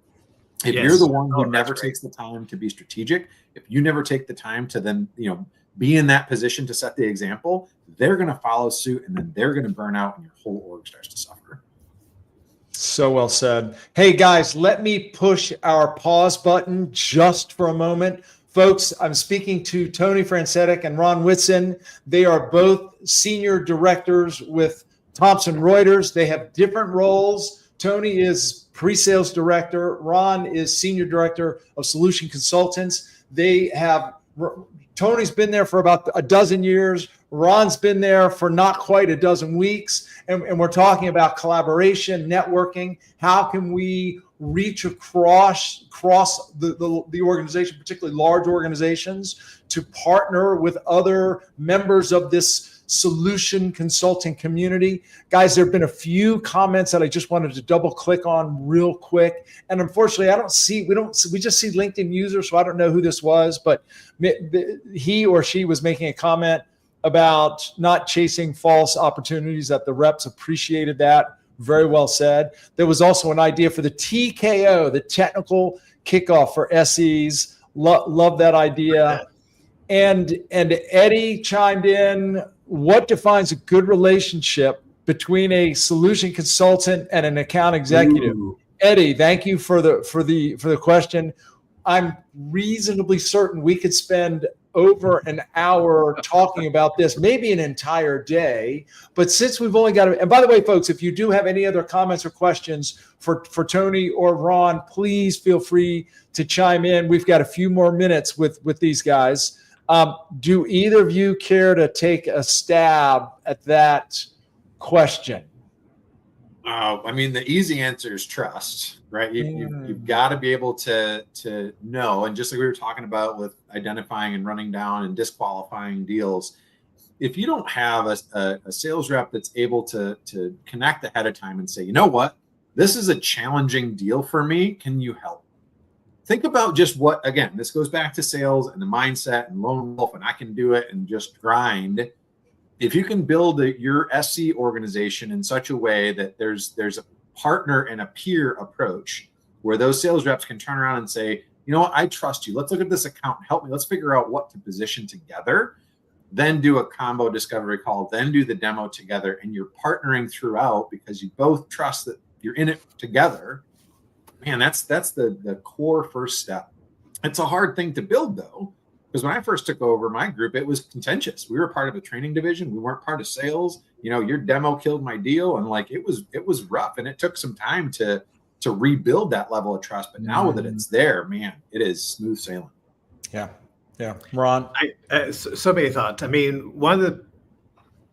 If you're the one who never takes the time to be strategic, if you never take the time to then, be in that position to set the example, they're going to follow suit, and then they're going to burn out, and your whole org starts to suffer. So well said. Hey guys, let me push our pause button just for a moment. Folks, I'm speaking to Tony Francetic and Ron Whitson. They are both senior directors with Thomson Reuters. They have different roles. Tony is pre-sales director. Ron is senior director of solution consultants. Tony's been there for about a dozen years. Ron's been there for not quite a dozen weeks. And we're talking about collaboration, networking. How can we reach across the organization, particularly large organizations, to partner with other members of this solution consulting community? Guys, there have been a few comments that I just wanted to double click on real quick. And unfortunately, we just see LinkedIn users, so I don't know who this was, but he or she was making a comment about not chasing false opportunities, that the reps appreciated that. Very well said. There was also an idea for the TKO, the technical kickoff for SEs. Love that idea. And Eddie chimed in, what defines a good relationship between a solution consultant and an account executive? Ooh. Eddie, thank you for the question. I'm reasonably certain we could spend over an hour talking about this, maybe an entire day. But since we've only got and by the way, folks, if you do have any other comments or questions for Tony or Ron, please feel free to chime in. We've got a few more minutes with these guys. Do either of you care to take a stab at that question? I mean, the easy answer is trust, right? You've got to be able to know. And just like we were talking about with identifying and running down and disqualifying deals, if you don't have a sales rep that's able to connect ahead of time and say, you know what, this is a challenging deal for me. Can you help? Think about just what, again, this goes back to sales and the mindset and lone wolf and I can do it and just grind. If you can build your SC organization in such a way that there's a partner and a peer approach where those sales reps can turn around and say, you know what, I trust you. Let's look at this account. Help me. Let's figure out what to position together. Then do a combo discovery call. Then do the demo together. And you're partnering throughout because you both trust that you're in it together. Man, that's the core first step. It's a hard thing to build, though. Because when I first took over my group, it was contentious. We were part of a training division. We weren't part of sales. You know, your demo killed my deal. And like, it was rough. And it took some time to rebuild that level of trust. But now that it's there, man, it is smooth sailing. Yeah. Yeah. Ron? So many thoughts. I mean, one of the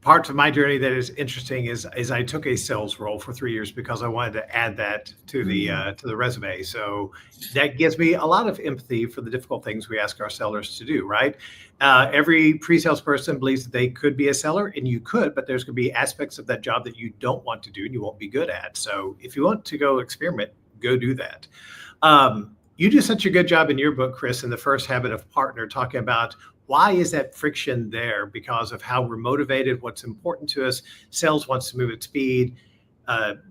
parts of my journey that is interesting is I took a sales role for 3 years because I wanted to add that to the resume. So that gives me a lot of empathy for the difficult things we ask our sellers to do, right? Every pre-sales person believes that they could be a seller, and you could, but there's going to be aspects of that job that you don't want to do and you won't be good at. So if you want to go experiment, go do that. You do such a good job in your book, Chris, in The First Habit of Partner, talking about why is that friction there? Because of how we're motivated, what's important to us. Sales wants to move at speed.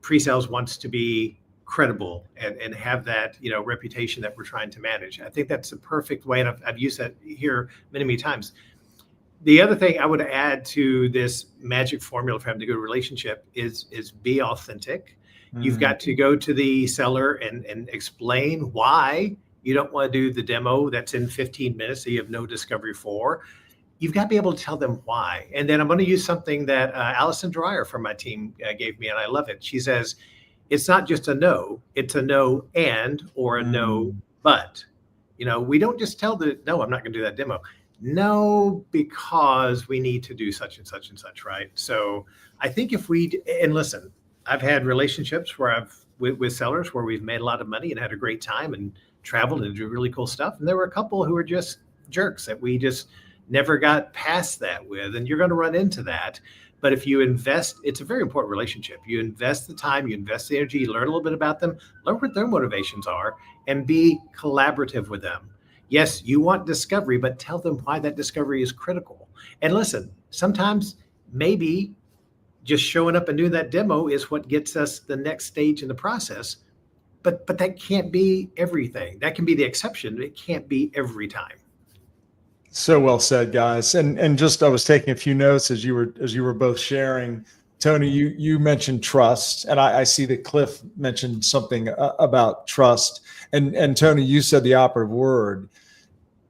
Pre-sales wants to be credible and have that, reputation that we're trying to manage. I think that's the perfect way, and I've used that here many, many times. The other thing I would add to this magic formula for having a good relationship is be authentic. You've got to go to the seller and explain why you don't want to do the demo that's in 15 minutes that you have no discovery for. You've got to be able to tell them why. And then I'm going to use something that Allison Dreyer from my team gave me, and I love it. She says, it's not just a no, it's a no and or a no but. We don't just tell no, I'm not going to do that demo. No, because we need to do such and such and such, right? So I think and listen, I've had relationships where with sellers where we've made a lot of money and had a great time and traveled and do really cool stuff. And there were a couple who were just jerks that we just never got past that with. And you're going to run into that. But if you invest, it's a very important relationship. You invest the time, you invest the energy, you learn a little bit about them, learn what their motivations are, and be collaborative with them. Yes, you want discovery, but tell them why that discovery is critical. And listen, sometimes maybe just showing up and doing that demo is what gets us the next stage in the process. But that can't be everything. That can be the exception. It can't be every time. So well said, guys. And just I was taking a few notes as you were both sharing. Tony, you mentioned trust, and I see that Cliff mentioned something about trust. And Tony, you said the operative word.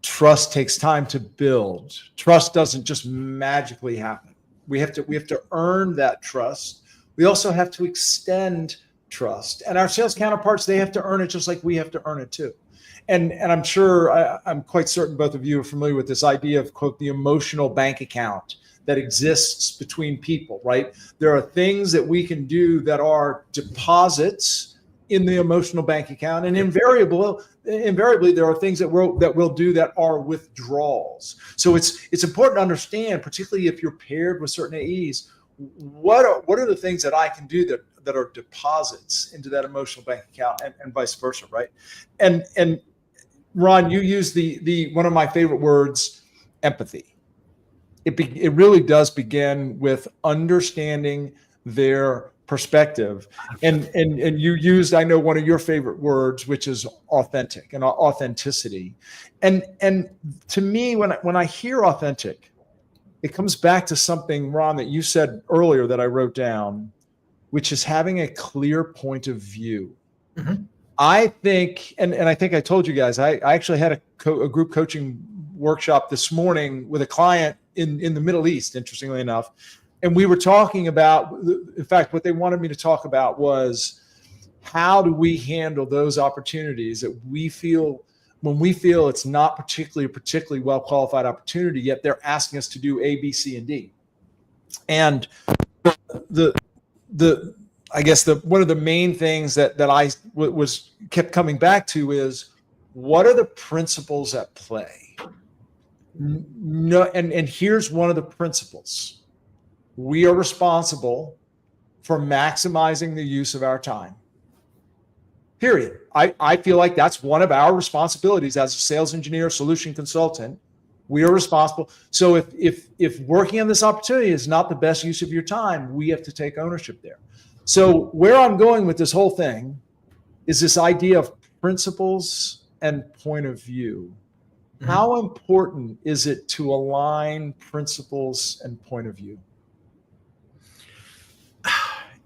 Trust takes time to build. Trust doesn't just magically happen. We have to earn that trust. We also have to extend trust. And our sales counterparts, they have to earn it just like we have to earn it too. And I'm sure, I'm quite certain both of you are familiar with this idea of, quote, the emotional bank account that exists between people, right? There are things that we can do that are deposits in the emotional bank account, and invariably there are things that we'll do that are withdrawals. So it's important to understand, particularly if you're paired with certain AEs, what are the things that I can do that are deposits into that emotional bank account, and vice versa, right? And Ron, you use the one of my favorite words, empathy. It really does begin with understanding their perspective, and you used, I know, one of your favorite words, which is authentic and authenticity. And to me, when I hear authentic, it comes back to something, Ron, that you said earlier that I wrote down, which is having a clear point of view. Mm-hmm. I think, and I think I told you guys, I actually had a group coaching workshop this morning with a client in the Middle East, interestingly enough. And we were talking about, in fact, what they wanted me to talk about was how do we handle those opportunities that we feel when we feel it's not particularly well qualified opportunity, yet they're asking us to do A, B, C, and D. And the I guess one of the main things that I kept coming back to is, what are the principles at play? No, and here's one of the principles. We are responsible for maximizing the use of our time. Period. I feel like that's one of our responsibilities as a sales engineer, solution consultant. We are responsible. So if working on this opportunity is not the best use of your time, we have to take ownership there. So where I'm going with this whole thing is this idea of principles and point of view. Mm-hmm. How important is it to align principles and point of view?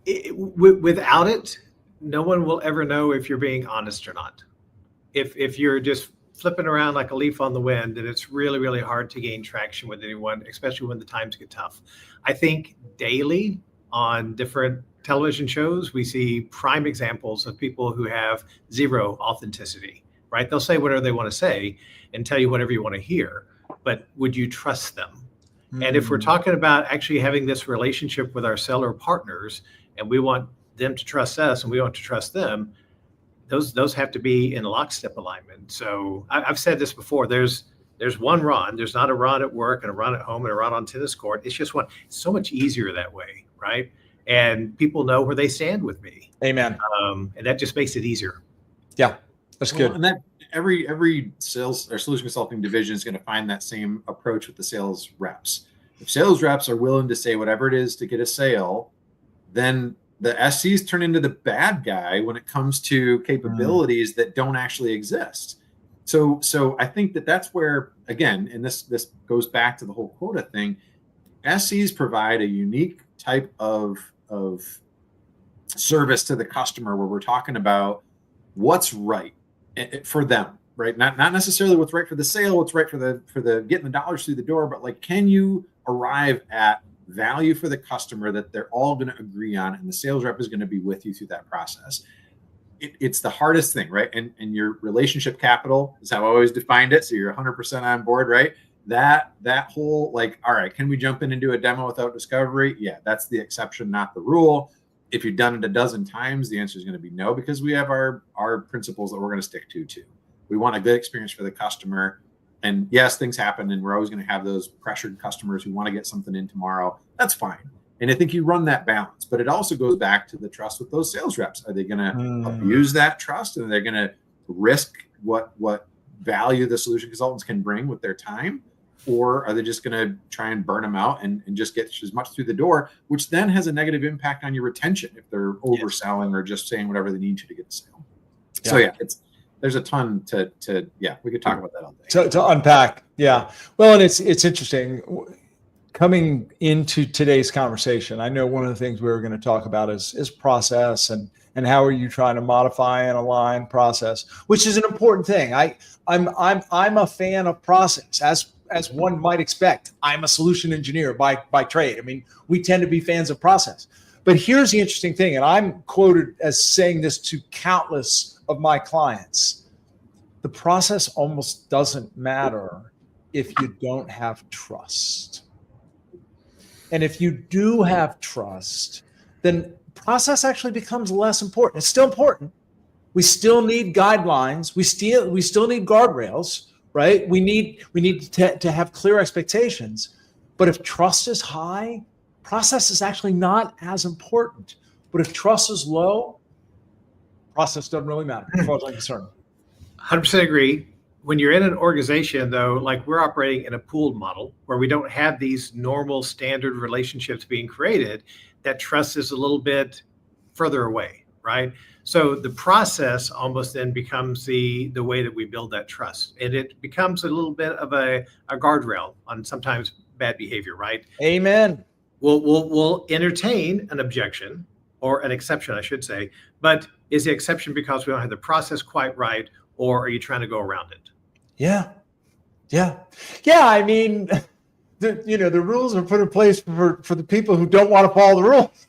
Without it, no one will ever know if you're being honest or not. If you're just flipping around like a leaf on the wind, then it's really, really hard to gain traction with anyone, especially when the times get tough. I think daily on different television shows, we see prime examples of people who have zero authenticity, right? They'll say whatever they want to say and tell you whatever you want to hear, but would you trust them? Mm-hmm. And if we're talking about actually having this relationship with our seller partners, and we want them to trust us and we want to trust them, those have to be in lockstep alignment. So I've said this before, there's one Ron. There's not a Ron at work and a Ron at home and a Ron on tennis court. It's just one. It's so much easier that way, right? And people know where they stand with me. Amen. And that just makes it easier. Yeah, that's good. And that every sales or solution consulting division is going to find that same approach with the sales reps. If sales reps are willing to say whatever it is to get a sale, then the SCs turn into the bad guy when it comes to capabilities that don't actually exist. So I think that's where, again, and this goes back to the whole quota thing, SCs provide a unique type of service to the customer where we're talking about what's right for them, right? Not necessarily what's right for the sale, what's right for the getting the dollars through the door, but like, can you arrive at value for the customer that they're all going to agree on, and the sales rep is going to be with you through that process. It's the hardest thing, right? And your relationship capital is how I always defined it. So you're 100% on board, right? That whole like, all right, can we jump in and do a demo without discovery? Yeah, that's the exception, not the rule. If you've done it a dozen times, the answer is going to be no, because we have our principles that we're going to stick to too. We want a good experience for the customer. And yes, things happen, and we're always going to have those pressured customers who want to get something in tomorrow. That's fine. And I think you run that balance, but it also goes back to the trust with those sales reps. Are they going to abuse that trust, and they're going to risk what value the solution consultants can bring with their time? Or are they just going to try and burn them out and just get as much through the door, which then has a negative impact on your retention if they're overselling or just saying whatever they need to get the sale. Yeah. So there's a ton to we could talk about that all day. To unpack. Yeah. Well, and it's interesting coming into today's conversation. I know one of the things we were going to talk about is process and how are you trying to modify and align process, which is an important thing. I'm a fan of process, as one might expect. I'm a solution engineer by trade. I mean, we tend to be fans of process. But here's the interesting thing, and I'm quoted as saying this to countless of my clients. The process almost doesn't matter if you don't have trust. And if you do have trust, then process actually becomes less important. It's still important. We still need guidelines. We still need guardrails, right? We need to have clear expectations. But if trust is high, process is actually not as important. But if trust is low, process doesn't really matter, as far as I'm concerned. 100% agree. When you're in an organization, though, like we're operating in a pooled model where we don't have these normal standard relationships being created, that trust is a little bit further away, right? So the process almost then becomes the way that we build that trust. And it becomes a little bit of a guardrail on sometimes bad behavior, right? Amen. We'll entertain an objection, or an exception, I should say, but is the exception because we don't have the process quite right, or are you trying to go around it? Yeah. I mean, the rules are put in place for the people who don't want to follow the rules.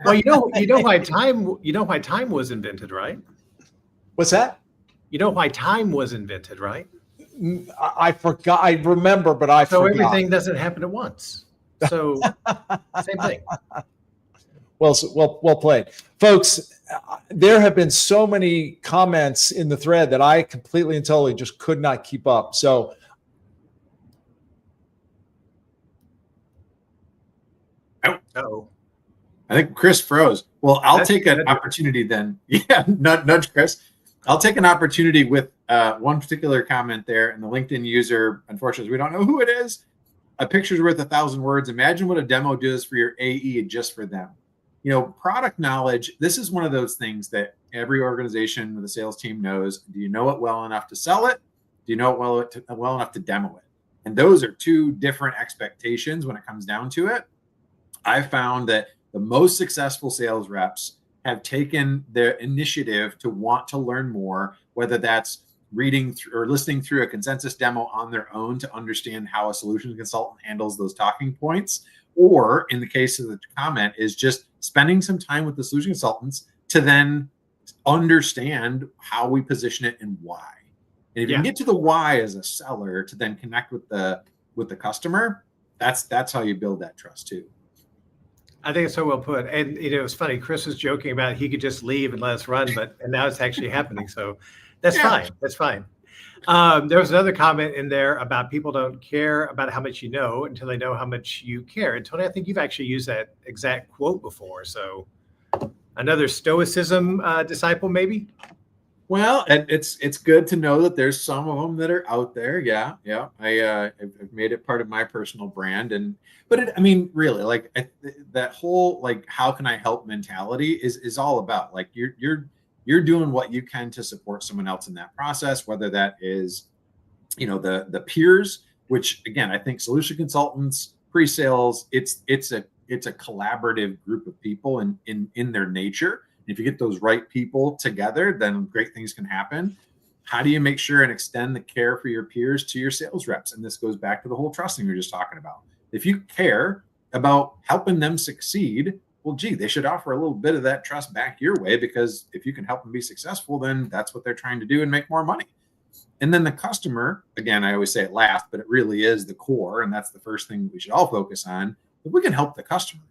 Well, you know why time was invented, right? What's that? You know why time was invented, right? I forgot. I remember, but I So forgot. everything doesn't happen at once. So same thing. Well played, folks. There have been so many comments in the thread that I completely and totally just could not keep up. So Oh, I think Chris froze. Well, I'll That's take an good. opportunity then. Yeah, nudge Chris. I'll take an opportunity with one particular comment there, and the LinkedIn user, unfortunately, we don't know who it is. A picture's worth 1,000 words. Imagine what a demo does for your AE just for them. You know, product knowledge, this is one of those things that every organization with a sales team knows. Do you know it well enough to sell it? Do you know it well enough to demo it? And those are two different expectations when it comes down to it. I found that the most successful sales reps have taken the initiative to want to learn more, whether that's reading or listening through a consensus demo on their own to understand how a solutions consultant handles those talking points, or in the case of the comment is just spending some time with the solution consultants to then understand how we position it and why. And if you can get to the why as a seller to then connect with the customer, that's how you build that trust too. I think it's so well put. And it was funny. Chris was joking about he could just leave and let us run, and now it's actually happening. So that's fine. That's fine. There was another comment in there about people don't care about how much you know until they know how much you care. And Tony, I think you've actually used that exact quote before. So another stoicism disciple, maybe? Well, and it's good to know that there's some of them that are out there. Yeah. I've made it part of my personal brand, but I mean, really, like that whole like how can I help mentality is all about like you're doing what you can to support someone else in that process, whether that is, you know, the peers, which again I think solution consultants, pre-sales, it's a collaborative group of people in their nature. If you get those right people together, then great things can happen. How do you make sure and extend the care for your peers to your sales reps? And this goes back to the whole trusting we were just talking about. If you care about helping them succeed, well, gee, they should offer a little bit of that trust back your way, because if you can help them be successful, then that's what they're trying to do and make more money. And then the customer, again, I always say it last, but it really is the core. And that's the first thing we should all focus on. If we can help the customer,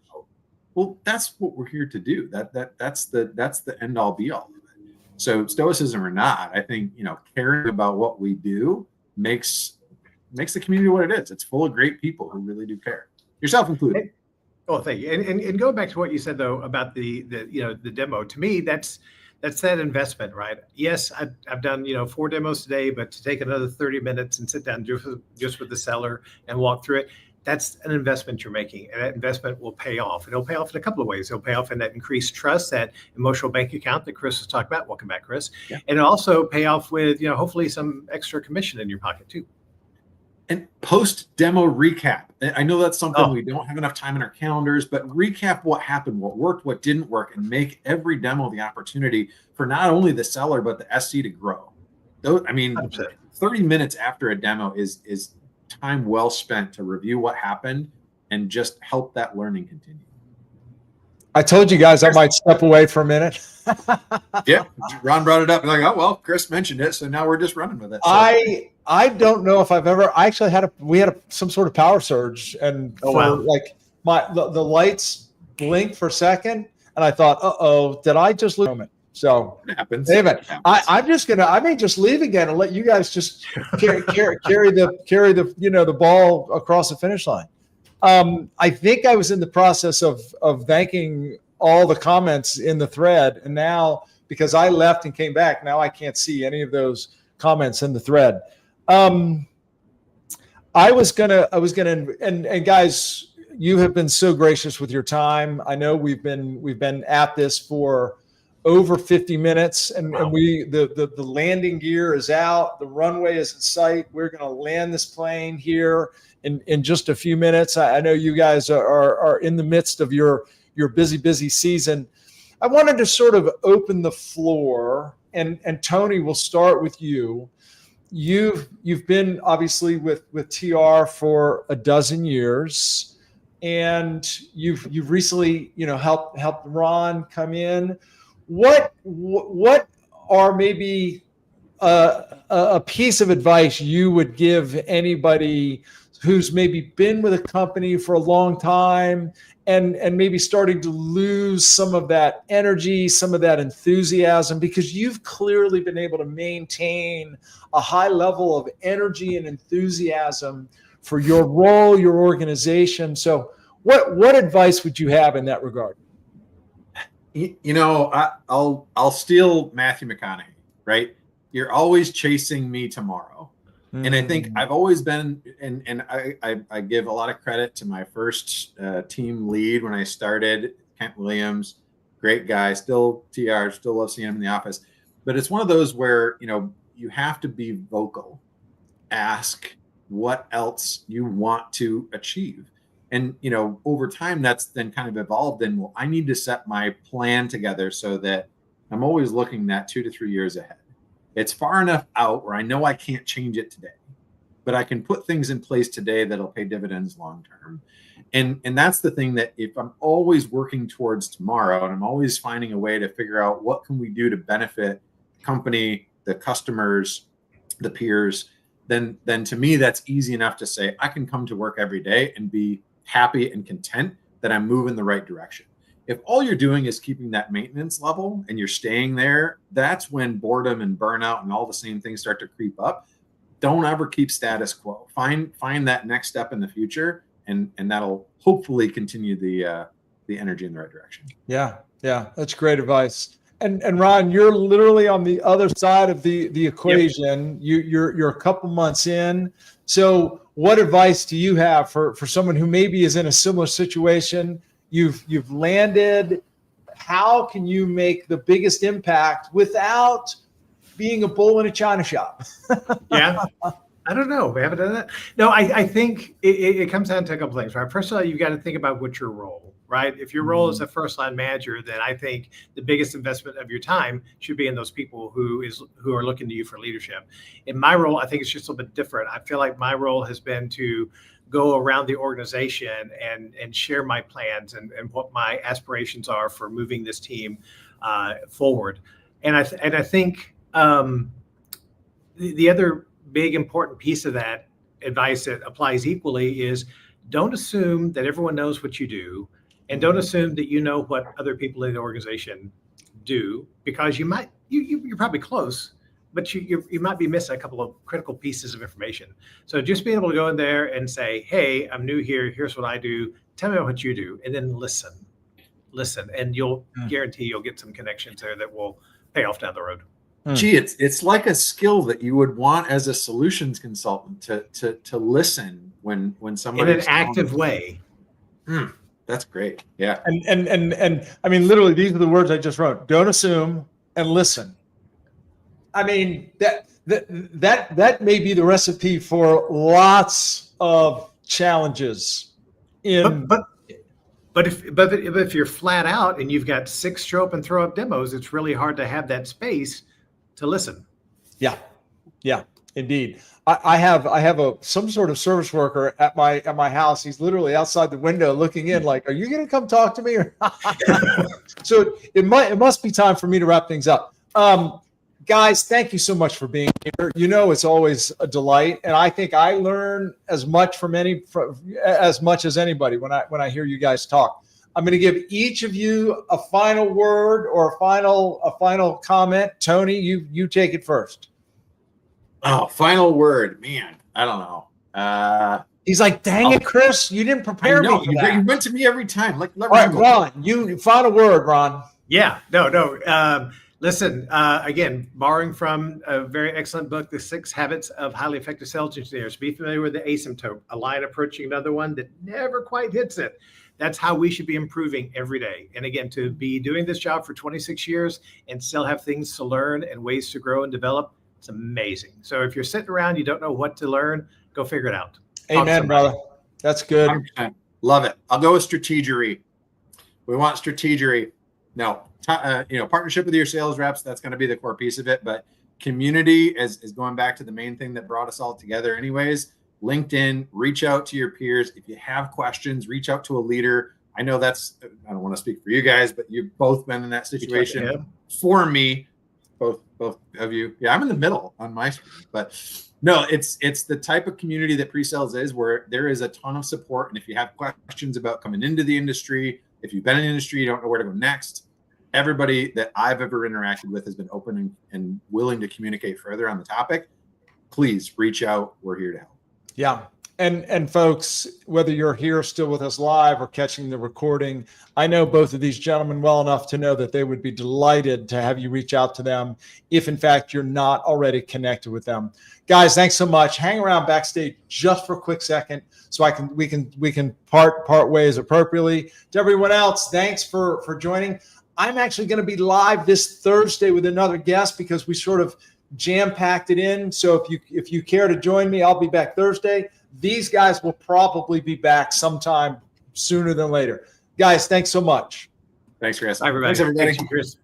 well, that's what we're here to do. That's the end all be all of it. So stoicism or not, I think, you know, caring about what we do makes the community what it is. It's full of great people who really do care, yourself included. Oh, thank you. And going back to what you said though about the demo, to me that's that investment, right? Yes, I've done 4 demos today, but to take another 30 minutes and sit down just with the seller and walk through it, that's an investment you're making, and that investment will pay off. And it'll pay off in a couple of ways. It'll pay off in that increased trust, that emotional bank account that Chris was talking about. Welcome back, Chris. Yeah. And it'll also pay off with, hopefully some extra commission in your pocket too. And post-demo recap. I know that's something we don't have enough time in our calendars, but recap what happened, what worked, what didn't work, and make every demo the opportunity for not only the seller, but the SC to grow. I mean, 30 minutes after a demo is time well spent to review what happened and just help that learning continue. I told you guys I might step away for a minute. Yeah, Ron brought it up. Like, oh well, Chris mentioned it, so now we're just running with it. So. I don't know if I've ever. I actually we had some sort of power surge, and like the lights blinked for a second, and I thought, did I just lose a moment? So it happens. David, I may just leave again and let you guys just carry the ball across the finish line. I think I was in the process of thanking all the comments in the thread, and now because I left and came back, now I can't see any of those comments in the thread. I was gonna, and guys, you have been so gracious with your time. I know we've been at this for over 50 minutes, and the landing gear is out, the runway is in sight. We're going to land this plane here in just a few minutes. I know you guys are in the midst of your busy season. I wanted to sort of open the floor, and Tony, we'll start with you. You've been obviously with TR for a dozen years, and you've recently helped Ron come in. What are maybe a piece of advice you would give anybody who's maybe been with a company for a long time and maybe starting to lose some of that energy, some of that enthusiasm, because you've clearly been able to maintain a high level of energy and enthusiasm for your role, your organization. So what advice would you have in that regard? I'll steal Matthew McConaughey, right? You're always chasing me tomorrow. And I think I've always been, and I give a lot of credit to my first team lead when I started, Kent Williams, great guy, still TR, still love seeing him in the office. But it's one of those where, you have to be vocal, ask what else you want to achieve. And, over time, that's then kind of evolved in, well, I need to set my plan together so that I'm always looking at 2 to 3 years ahead. It's far enough out where I know I can't change it today, but I can put things in place today that'll pay dividends long term. And that's the thing, that if I'm always working towards tomorrow and I'm always finding a way to figure out what can we do to benefit the company, the customers, the peers, then to me, that's easy enough to say I can come to work every day and be happy and content that I'm moving the right direction. If all you're doing is keeping that maintenance level and you're staying there, that's when boredom and burnout and all the same things start to creep up. Don't ever keep status quo. Find that next step in the future, and that'll hopefully continue the energy in the right direction. Yeah, that's great advice. And Ron, you're literally on the other side of the equation. Yep. You're a couple months in. So what advice do you have for someone who maybe is in a similar situation? You've landed. How can you make the biggest impact without being a bull in a china shop? Yeah. I don't know. We haven't done that. No, I think it comes down to a couple things, right? First of all, you've got to think about what's your role, right? If your role is a first line manager, then I think the biggest investment of your time should be in those people who are looking to you for leadership. In my role, I think it's just a little bit different. I feel like my role has been to go around the organization and share my plans and what my aspirations are for moving this team forward. And I think the other big important piece of that advice that applies equally is don't assume that everyone knows what you do, and don't assume that you know what other people in the organization do, because you're probably close, but you might be missing a couple of critical pieces of information. So just being able to go in there and say, hey, I'm new here. Here's what I do. Tell me what you do. And then listen. And you'll guarantee you'll get some connections there that will pay off down the road. Gee, it's like a skill that you would want as a solutions consultant to listen when somebody in an active way. That's great. Yeah. And I mean, literally, these are the words I just wrote. Don't assume and listen. I mean, that may be the recipe for lots of challenges. But if you're flat out and you've got 6 show up and throw up demos, it's really hard to have that space to listen. Yeah, indeed. I have some sort of service worker at my house. He's literally outside the window looking in, like, are you going to come talk to me? Or so it must be time for me to wrap things up. Guys, thank you so much for being here. It's always a delight, and I think I learn as much as much as anybody when I hear you guys talk. I'm going to give each of you a final word or a final comment. Tony, you take it first. Oh, final word, man. I don't know. He's like, dang it, Chris, you didn't prepare me for that. You went to me every time. All right, Ron, you final word, Ron. Yeah, no. Listen, again, borrowing from a very excellent book, The 6 Habits of Highly Effective Sales Engineers. Be familiar with the asymptote, a line approaching another one that never quite hits it. That's how we should be improving every day. And again, to be doing this job for 26 years and still have things to learn and ways to grow and develop, it's amazing. So if you're sitting around, you don't know what to learn, go figure it out. Amen, brother. That's good. 100%. Love it. I'll go with strategery. We want strategery. No, partnership with your sales reps, that's going to be the core piece of it. But community is going back to the main thing that brought us all together anyways. LinkedIn, reach out to your peers. If you have questions, reach out to a leader. I know I don't want to speak for you guys, but you've both been in that situation for me. both of you. Yeah, I'm in the middle on my screen, but no, it's the type of community that pre-sales is, where there is a ton of support. And if you have questions about coming into the industry, if you've been in the industry, you don't know where to go next, everybody that I've ever interacted with has been open and willing to communicate further on the topic. Please reach out. We're here to help. Yeah. And folks, whether you're here still with us live or catching the recording, I know both of these gentlemen well enough to know that they would be delighted to have you reach out to them if in fact you're not already connected with them. Guys, thanks so much. Hang around backstage just for a quick second so we can part ways appropriately. To everyone else, thanks for joining. I'm actually going to be live this Thursday with another guest because we sort of jam-packed it in. So if you care to join me, I'll be back Thursday. These guys will probably be back sometime sooner than later. Guys, thanks so much. Thanks, Chris. Bye, everybody. Thanks, everybody. Thanks, Chris.